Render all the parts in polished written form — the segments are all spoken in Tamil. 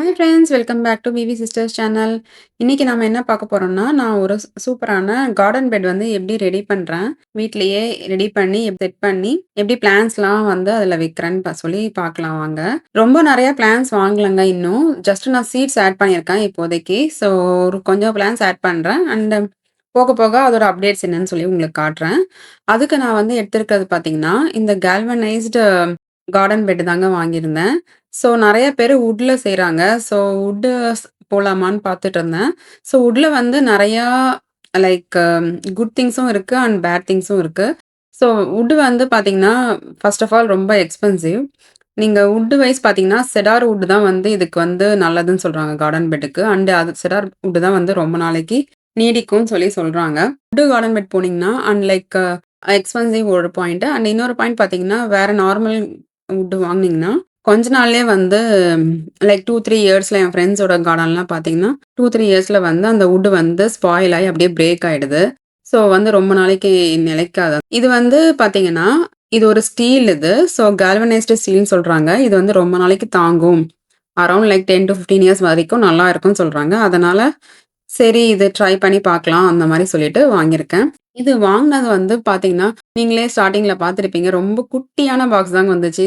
Hi friends, welcome back to V V sisters channel. இன்னைக்கு நாம என்ன பார்க்க போறோம்னா, நான் ஒரு சூப்பரான கார்டன் பெட் வந்து எப்படி ரெடி பண்றேன். வீட்லயே ரெடி பண்ணி, செட் பண்ணி, எப்படி பிளான்ட்ஸ்லாம் வந்து அதில வைக்கிறேன்னு சொல்லி பார்க்கலாம் வாங்க. ரொம்ப நெறைய பிளான்ட்ஸ் வாங்கலங்க இன்னும். ஜஸ்ட் நான் சீட்ஸ் ஆட் பண்ணியிருக்கேன் இப்போதைக்கு. ஸோ ஒரு கொஞ்சம் பிளான்ட்ஸ் ஆட் பண்றேன். அண்ட் போக போக அதோட அப்டேட்ஸ் என்னன்னு சொல்லி உங்களுக்கு காட்டுறேன். அதுக்கு நான் வந்து எடுத்திருக்கிறது பார்த்தீங்கன்னா, இந்த கால்வனைஸ்டு கார்டன் பெட் தாங்க வாங்கியிருந்தேன். ஸோ நெறைய பேரு வுட்ல செய்றாங்க. ஸோ வுட்டு போலாமான்னு பார்த்துட்டு இருந்தேன். ஸோ வுட்ல வந்து நெறையா லைக் குட் திங்ஸும் இருக்கு அண்ட் பேட் திங்ஸும் இருக்கு. ஸோ வுட் வந்து பார்த்தீங்கன்னா, ஃபர்ஸ்ட் ஆஃப் ஆல் ரொம்ப எக்ஸ்பென்சிவ். நீங்க வுட் வைஸ் பார்த்தீங்கன்னா, செடார் வுட் தான் வந்து இதுக்கு வந்து நல்லதுன்னு சொல்றாங்க கார்டன் பெட்டுக்கு. அண்ட் அது செடார் வுட் தான் வந்து ரொம்ப நாளைக்கு நீடிக்கும்னு சொல்லி சொல்றாங்க. வுட் கார்டன் பெட் போனீங்கன்னா, அண்ட் லைக் எக்ஸ்பென்சிவ் ஒரு பாயிண்ட். அண்ட் இன்னொரு பாயிண்ட் பார்த்தீங்கன்னா, வேற நார்மல் வுட் வாங்குனீங்கன்னா, கொஞ்ச நாள்லயே வந்து லைக் 2, 3 இயர்ஸ்ல என் ஃப்ரெண்ட்ஸோட கார்டன்லாம் பார்த்தீங்கன்னா, 2, 3 இயர்ஸ்ல வந்து அந்த வுட் வந்து ஸ்பாயில் ஆயி அப்படியே பிரேக் ஆயிடுது. ஸோ வந்து ரொம்ப நாளைக்கு நிலைக்காது. இது வந்து பார்த்தீங்கன்னா, இது ஒரு ஸ்டீல் இது. ஸோ கால்வனைஸ்டு ஸ்டீல்ன்னு சொல்றாங்க. இது வந்து ரொம்ப நாளைக்கு தாங்கும். அரவுண்ட் லைக் 10 to 15 இயர்ஸ் வரைக்கும் நல்லா இருக்கும்னு சொல்றாங்க. அதனால சரி இது ட்ரை பண்ணி பார்க்கலாம் அந்த மாரி சொல்லிட்டு வாங்கியிருக்கேன். இது வாங்குனது வந்து பார்த்தீங்கன்னா, நீங்களே ஸ்டார்ட்டிங்ல பார்த்துருப்பீங்க. ரொம்ப குட்டியான பாக்ஸ் தாங்க வந்துச்சு.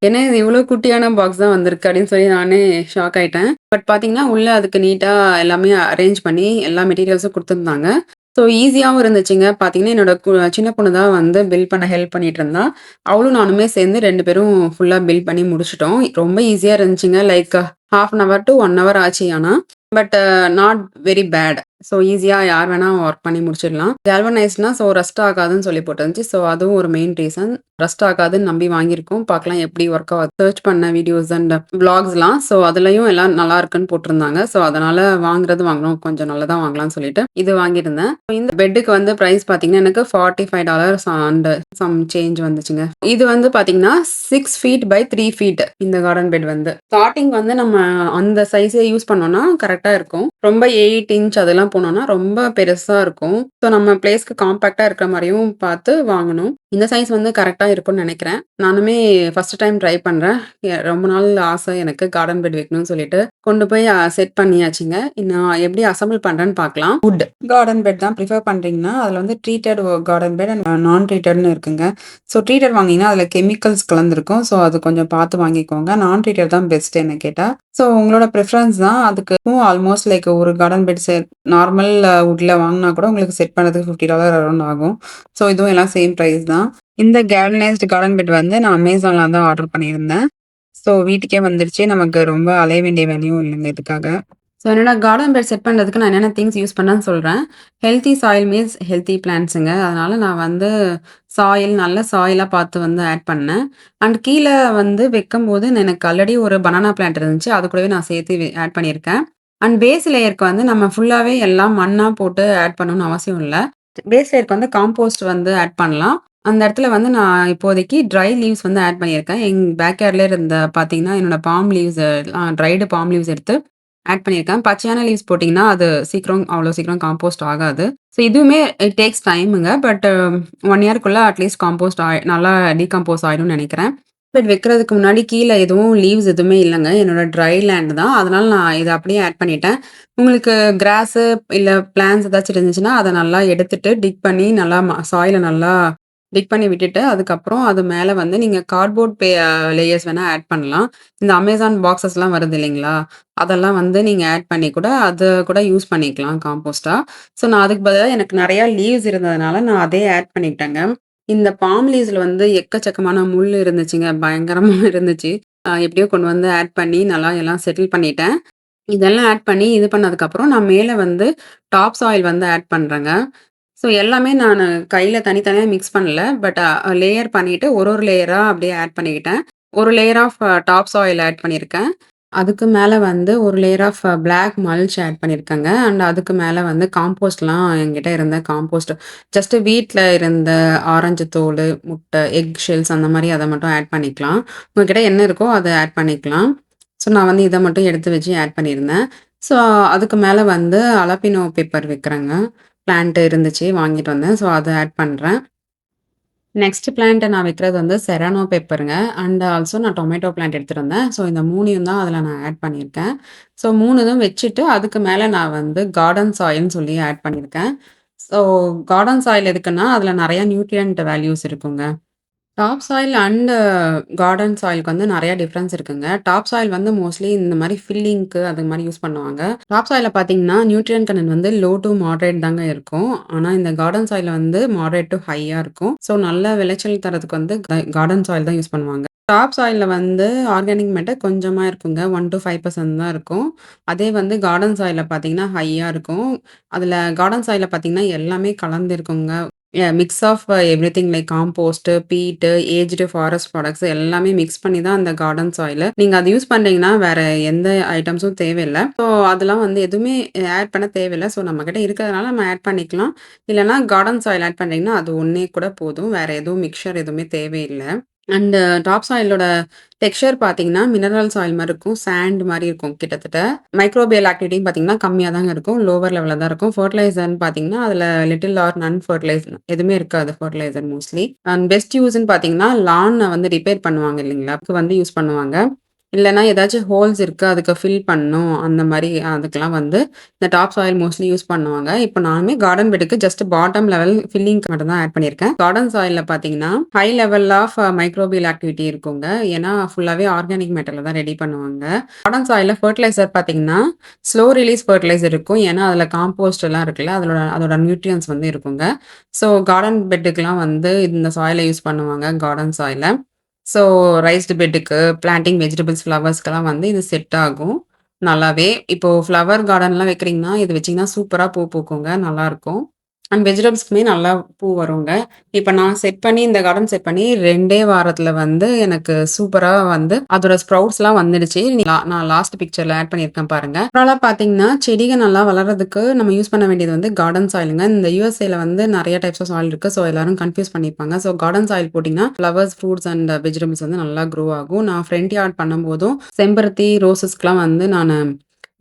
என்ன இது இவ்ளோ குட்டியான பாக்ஸ் தான் வந்திருக்கு அப்படின்னு சொல்லி நானே ஷாக் ஆயிட்டேன். பட் பார்த்தீங்கன்னா, உள்ள அதுக்கு நீட்டா எல்லாமே அரேஞ்ச் பண்ணி எல்லா மெட்டீரியல்ஸும் குடுத்துருந்தாங்க. ஸோ ஈஸியாவும் இருந்துச்சுங்க. பார்த்தீங்கன்னா, என்னோட சின்ன பொண்ணு தான் வந்து பில்ட் பண்ண ஹெல்ப் பண்ணிட்டு இருந்தா. அவளும் நானுமே சேர்ந்து 2 பேரும் ஃபுல்லா பில்ட் பண்ணி முடிச்சுட்டோம். ரொம்ப ஈஸியா இருந்துச்சுங்க. Like 1/2 an hour to 1 hour ஆச்சு ஆனா. But not very bad. So ஈஸியா யார் வேணா ஒர்க் பண்ணி முடிச்சிடலாம். கால்வனைஸ்ட்னா ஸோ ரஸ்ட் ஆகாதுன்னு சொல்லி போட்டிருந்துச்சு. ஸோ அதுவும் ஒரு மெயின் ரீசன். ரஸ்ட் ஆகாதுன்னு நம்பி வாங்கியிருக்கோம். பார்க்கலாம் எப்படி ஒர்க் ஆகுது. சர்ச் பண்ண வீடியோஸ் அண்ட் விளாக்ஸ்லாம். ஸோ அதுலயும் எல்லாம் நல்லா இருக்குன்னு போட்டிருந்தாங்க. ஸோ அதனால வாங்கணும். கொஞ்சம் நல்லதா வாங்கலாம்னு சொல்லிட்டு இது வாங்கியிருந்தேன். இந்த பெட்டுக்கு வந்து பிரைஸ் பார்த்தீங்கன்னா, எனக்கு $45 அண்ட் சம் சேஞ்ச் வந்துச்சுங்க. இது வந்து பார்த்தீங்கன்னா 6 ஃபீட் பை 3 ஃபீட் இந்த கார்டன் பெட் வந்து. ஸ்டார்ட்டிங் வந்து நம்ம அந்த சைஸே யூஸ் பண்ணோம்னா கரெக்ட்டா இருக்கும். ரொம்ப 8 இன்ச் அதெல்லாம் போனோம்னா ரொம்ப பெருசா இருக்கும். ஸோ நம்ம பிளேஸ்க்கு காம்பேக்ட்டா இருக்கிற மாரியும் பார்த்து வாங்கணும். இந்த சைஸ் வந்து கரெக்ட்டா இருக்கும்னு நெனைக்கிறேன். நானுமே ஃபர்ஸ்ட் டைம் ட்ரை பண்றேன். ரொம்ப நாள் ஆசை எனக்கு கார்டன் பெட் வைக்கணும்னு சொல்லிட்டு கொண்டு போய் செட் பண்ணியாச்சுங்க. நான் எப்படி அசெம்பிள் பண்றேன்னு பார்க்கலாம். வுட் கார்டன் பெட் தான் ப்ரிஃபர் பண்றீங்கன்னா, அதுல வந்து ட்ரீட்டட் கார்டன் பெட் அண்ட் நான் ட்ரீட்டட்னு இருக்குங்க. ஸோ ட்ரீட்டட் வாங்குனீங்கன்னா அதுல கெமிக்கல்ஸ் கலந்திருக்கும். ஸோ அது கொஞ்சம் பார்த்து வாங்கிக்கோங்க. நான் ட்ரீட்டட் தான் பெஸ்ட் என்ன கேட்டா. ஸோ உங்களோட ப்ரிஃபரன்ஸ் தான். அதுக்கும் ஆல்மோஸ்ட் லைக் ஒரு கார்டன் பெட் நார்மல் வுட்ல வாங்குனா கூட உங்களுக்கு செட் பண்ணதுக்கு $50 அரௌண்ட் ஆகும். ஸோ இதுவும் எல்லாம் சேம் பிரைஸ் தான். இந்த கேல்வனைஸ்டு கார்டன் பெட் வந்து நான் அமேசான்ல தான் ஆர்டர் பண்ணியிருந்தேன். ஸோ வீட்டுக்கே வந்துருச்சு. நமக்கு ரொம்ப அலைய வேண்டிய வேலையும் இல்லைங்க இதுக்காக. ஸோ என்னோட கார்டன் பெட் செட் பண்ணுறதுக்கு நான் என்னென்ன திங்ஸ் யூஸ் பண்ணேன்னு சொல்கிறேன். ஹெல்த்தி சாயில் மீன்ஸ் ஹெல்த்தி பிளான்ட்ஸுங்க. அதனால நான் வந்து நல்ல சாயிலா பார்த்து வந்து ஆட் பண்ணேன். அண்ட் கீழ வந்து வைக்கும்போது எனக்கு ஆல்ரெடி ஒரு பனானா பிளான்ட் இருந்துச்சு. அது கூடவே நான் சேர்த்து ஆட் பண்ணியிருக்கேன். அண்ட் பேஸ் லேயருக்கு வந்து நம்ம ஃபுல்லாவே எல்லாம் மண்ணா போட்டு ஆட் பண்ணணும்னு அவசியம் இல்ல. பேஸ் லேயருக்கு வந்து காம்போஸ்ட் வந்து ஆட் பண்ணலாம். அந்த இடத்துல வந்து நான் இப்போதைக்கு ட்ரை லீவ்ஸ் வந்து ஆட் பண்ணியிருக்கேன். எங்க பேக்யார்ட்ல இருந்த பார்த்தீங்கன்னா, என்னோட palm leaves dried palm leaves எடுத்து ஆட் பண்ணியிருக்கேன். பச்சையான லீவ்ஸ் போட்டீங்கன்னா, அது அவ்வளோ சீக்கிரம் காம்போஸ்ட் ஆகாது. ஸோ இதுவுமே இட் டேக்ஸ் டைமுங்க. பட் 1 இயர்க்குள்ள அட்லீஸ்ட் காம்போஸ்ட் நல்லா டீகம்போஸ் ஆயிடும்னு நெனைக்கிறேன். பெட் வைக்கிறதுக்கு முன்னாடி கீழ எதுவும் லீவ்ஸ் எதுவுமே இல்லங்க. என்னோட ட்ரை லேண்ட் தான். அதனால நான் இத அப்படியே ஆட் பண்ணிட்டேன். உங்களுக்கு கிராஸு இல்ல பிளான்ட்ஸ் ஏதாச்சும் இருந்துச்சுன்னா, அத நல்லா எடுத்துட்டு டிக் பண்ணி நல்லா சாயில நல்லா டிக் பண்ணி விட்டுட்டு, அதுக்கப்புறம் அது மேல வந்து நீங்க கார்ட்போர்ட் லேயர்ஸ் வேணா ஆட் பண்ணலாம். இந்த அமேசான் பாக்ஸஸ்லாம் வருது இல்லைங்களா? அதெல்லாம் வந்து நீங்க ஆட் பண்ணி கூட அத கூட யூஸ் பண்ணிக்கலாம் காம்போஸ்ட்டா. ஸோ நான் அதுக்கு பதிலா எனக்கு நெறையா லீவ்ஸ் இருந்ததுனால நான் அதே ஆட் பண்ணிக்கிட்டேங்க. இந்த பாம் லீவ்ஸ்ல வந்து எக்கச்சக்கமான முள் இருந்துச்சுங்க. பயங்கரமா இருந்துச்சு. எப்படியோ கொண்டு வந்து ஆட் பண்ணி நல்லா எல்லாம் செட்டில் பண்ணிட்டேன். இதெல்லாம் ஆட் பண்ணி இது பண்ணதுக்கப்புறம், நான் மேல வந்து டாப் சாயில் வந்து ஆட் பண்றேங்க. ஸோ எல்லாமே நானு கையில தனித்தனியா மிக்ஸ் பண்ணல. பட் லேயர் பண்ணிட்டு ஒரு லேயரா அப்படியே ஆட் பண்ணிக்கிட்டேன். ஒரு layer of top soil add பண்ணியிருக்கேன். அதுக்கு மேல வந்து ஒரு layer of black mulch add பண்ணியிருக்கேங்க. அண்ட் அதுக்கு மேல வந்து காம்போஸ்ட்லாம் என்கிட்ட இருந்த காம்போஸ்ட் ஜஸ்ட் வீட்ல இருந்த ஆரஞ்சு தோலு, முட்டை, எக் ஷெல்ஸ் அந்த மாரி அத மட்டும் ஆட் பண்ணிக்கலாம். உங்ககிட்ட என்ன இருக்கோ அத ஆட் பண்ணிக்கலாம். ஸோ நான் வந்து இத மட்டும் எடுத்து வச்சு ஆட் பண்ணியிருந்தேன். ஸோ அதுக்கு மேல வந்து அலபினோ பெப்பர் வைக்கிறேங்க. பிளான்ட் இருந்துச்சு வாங்கிட்டு வந்தேன். ஸோ அத ஆட் பண்றேன். நெக்ஸ்ட் பிளான்ட் நான் வைக்கிறது வந்து செரானோ பெப்பருங்க. அண்ட் ஆல்சோ நான் டொமேட்டோ பிளான்ட் எடுத்துட்டு வந்தேன். ஸோ இந்த 3யும் தான் அதில நான் ஆட் பண்ணியிருக்கேன். ஸோ 3 இதும் வச்சுட்டு அதுக்கு மேல நான் வந்து கார்டன் சாயில்ன்னு சொல்லி ஆட் பண்ணியிருக்கேன். ஸோ கார்டன் சாயில் எதுக்குன்னா, அதில நெறைய நியூட்ரியன்ட் வேல்யூஸ் இருக்குங்க. டாப் சாயில் அண்ட் கார்டன் சாயிலுக்கு வந்து நெறைய டிஃபரன்ஸ் இருக்குங்க. டாப் சாயில் வந்து மோஸ்ட்லி இந்த மாரி ஃபில்லிங்க்கு அது மாரி யூஸ் பண்ணுவாங்க. டாப் சாயில்ல பார்த்தீங்கன்னா, நியூட்ரியன்ட் கன்டென்ட் வந்து லோ டூ மாடரேட் தாங்க இருக்கும். ஆனா இந்த கார்டன் சாயில்ல வந்து மாடரேட் டூ ஹையா இருக்கும். ஸோ நல்ல விளைச்சல் தர்றதுக்கு வந்து கார்டன் சாயில் தான் யூஸ் பண்ணுவாங்க. டாப் சாயில்ல வந்து ஆர்கானிக் மேட்டர் கொஞ்சமா இருக்குங்க. 1 டூ 5% தான் இருக்கும். அதே வந்து கார்டன் சாயில்ல பார்த்தீங்கன்னா, ஹையா இருக்கும். அதில கார்டன் சாயில்ல பார்த்தீங்கன்னா, எல்லாமே கலந்து இருக்குங்க. Mix of everything like compost, peat, aged forest products எல்லாமே மிக்ஸ் பண்ணி தான் அந்த கார்டன் சாயிலு. நீங்க அத யூஸ் பண்றீங்கன்னா, வேற எந்த ஐட்டம்ஸும் தேவையில்ல. ஸோ அதெல்லாம் வந்து எதுவுமே ஆட் பண்ண தேவையில்ல. ஸோ நம்மகிட்ட இருக்கிறதுனால நம்ம ஆட் பண்ணிக்கலாம். இல்லன்னா கார்டன் சாயில் ஆட் பண்றீங்கன்னா, அது ஒண்ணே கூட போதும். வேற எதுவும் மிக்ஸ்சர் எதுவுமே தேவையில்ல. அண்ட் டாப் சாயிலோட டெக்ஸ்சர் பார்த்தீங்கன்னா, மினரல் சாயில் மாரி இருக்கும். சாண்ட் மாரி இருக்கும் கிட்டத்தட்ட. மைக்ரோபியல் ஆக்டிவிட்டியும் பார்த்தீங்கன்னா, கம்மியா தாங்க இருக்கும். லோவர் லெவல்ல தான் இருக்கும். ஃபெர்டிலைசர்ன்னு பார்த்தீங்கன்னா, அதில லிட்டில் ஆர் நன் ஃபெர்டிலைசர் எதுவுமே இருக்காது ஃபெர்டிலைசர் மோஸ்ட்லி. அண்ட் பெஸ்ட் யூஸ்ன்னு பார்த்தீங்கன்னா, லான வந்து ரிப்பேர் பண்ணுவாங்க இல்லைங்களா? அதுக்கு வந்து யூஸ் பண்ணுவாங்க. இல்லன்னா ஏதாச்சும் ஹோல்ஸ் இருக்கு. அதுக்கு ஃபில் பண்ணணும். அந்த மாரி அதுக்கெல்லாம் வந்து இந்த டாப் சாயில் மோஸ்ட்லி யூஸ் பண்ணுவாங்க. இப்ப நானுமே கார்டன் பெட்டுக்கு ஜஸ்ட் பாட்டம் லெவல் ஃபில்லிங்க்கு மட்டும் தான் ஆட் பண்ணியிருக்கேன். கார்டன் சாயில்ல பார்த்தீங்கன்னா, high level of microbial activity இருக்குங்க. ஏன்னா ஃபுல்லாவே ஆர்கானிக் மேட்டர்ல தான் ரெடி பண்ணுவாங்க. கார்டன் சாயில்ல ஃபெர்டிலைசர் பார்த்தீங்கன்னா, ஸ்லோ ரிலீஸ் ஃபெர்டிலைசர் இருக்கும். ஏன்னா அதில காம்போஸ்ட் எல்லாம் இருக்குல்ல. அதோட நியூட்ரியன்ட்ஸ் வந்து இருக்குங்க. ஸோ கார்டன் பெட்டுக்குலாம் வந்து இந்த சாயில யூஸ் பண்ணுவாங்க. கார்டன் சாயில. ஸோ ரைஸ்டு பெட்டுக்கு, பிளான்டிங் வெஜிடபிள்ஸ், ஃப்ளவர்ஸ்க்கெல்லாம் வந்து இது செட் ஆகும். நல்லாவே. இப்போ ஃப்ளவர் கார்டன்லாம் வைக்கிறீங்கன்னா, இது வச்சீங்கன்னா சூப்பரா பூ பூக்குங்க. நல்லாருக்கும். அண்ட் வெஜிடபிள்ஸ்க்குமே நல்லா பூ வருங்க. இப்ப நான் செட் பண்ணி இந்த கார்டன் செட் பண்ணி 2டே வாரத்துல வந்து எனக்கு சூப்பரா வந்து அதோட ஸ்ப்ரவுட்ஸ்லாம் வந்துடுச்சு. நான் லாஸ்ட் பிக்சர்ல ஆட் பண்ணியிருக்கேன் பாருங்க. ஓவராலா பார்த்தீங்கன்னா, செடிக நல்லா வளர்றதுக்கு நம்ம யூஸ் பண்ண வேண்டியது வந்து கார்டன் சாயிலுங்க. இந்த யுஎஸ்ஏல வந்து நெறைய டைப்ஸ் ஆஃப் சாயில் இருக்கு. ஸோ எல்லாரும் கன்ஃப்யூஸ் பண்ணியிருப்பாங்க. ஸோ கார்டன் சாயில் போட்டீங்கன்னா, ஃப்ளவர்ஸ், ஃப்ரூட்ஸ் அண்ட் வெஜிடபிள்ஸ் வந்து நல்லா க்ரோ ஆகும். நான் ஃப்ரண்ட் யார்ட் பண்ணும்போதும் செம்பருத்தி, ரோசஸ்க்குலாம் வந்து நானு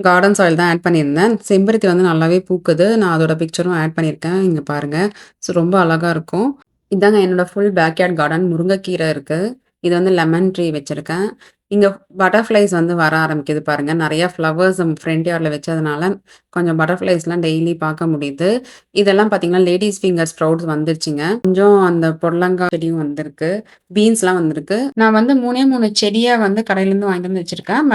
கார்டன் சாயில் தான் ஆட் பண்ணியிருந்தேன். செம்பருத்தி வந்து நல்லாவே பூக்குது. நான் அதோட பிக்சரும் ஆட் பண்ணியிருக்கேன். இங்க பாருங்க. ஸோ ரொம்ப அழகா இருக்கும். இதாங்க என்னோட ஃபுல் பேக்யார்ட் கார்டன். முருங்கைக்கீரை இருக்கு. இது வந்து லெமன் ட்ரீ வச்சிருக்கேன். இங்க பட்டர்ஃப்ளைஸ் வந்து வர ஆரம்பிக்குது பாருங்க. நெறைய ஃப்ளவர்ஸ் ஃப்ரண்ட் யார்ட்ல வச்சதுனால, கொஞ்சம் பட்டர்ஃப்ளைஸ்லாம் டெய்லி பார்க்க முடியுது. இதெல்லாம் பார்த்தீங்கன்னா, லேடீஸ் ஃபிங்கர் ஸ்ப்ரவுட்ஸ் வந்துருச்சுங்க. கொஞ்சம் அந்த பொடலங்கா செடியும் வந்திருக்கு. பீன்ஸ்லாம் வந்திருக்கு. நான் வந்து 3ஏ 3 செடியா வந்து கடையிலேருந்து வாங்கிட்டு வந்து வச்சிருக்கேன்.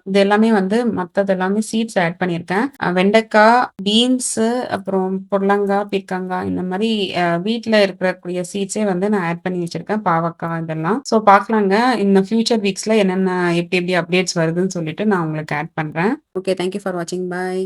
இது எல்லாமே வந்து மத்தது எல்லாமே சீட்ஸ் ஆட் பண்ணியிருக்கேன். வெண்டைக்கா, பீன்ஸு, அப்புறம் பொடலங்கா, பீர்க்கங்கா இந்த மாரி வீட்ல இருக்கக்கூடிய சீட்ஸே வந்து நான் ஆட் பண்ணி வச்சிருக்கேன். பாவக்கா இதெல்லாம். ஸோ பார்க்கலாங்க. இந்த ஃபியூச்சர் வீக்ஸ்ல என்னென்ன எப்படி எப்படி அப்டேட்ஸ் வருதுன்னு சொல்லிட்டு நான் உங்களுக்கு ஆட் பண்றேன். ஓகே. தேங்க் யூ ஃபார் வாட்சிங். பாய்.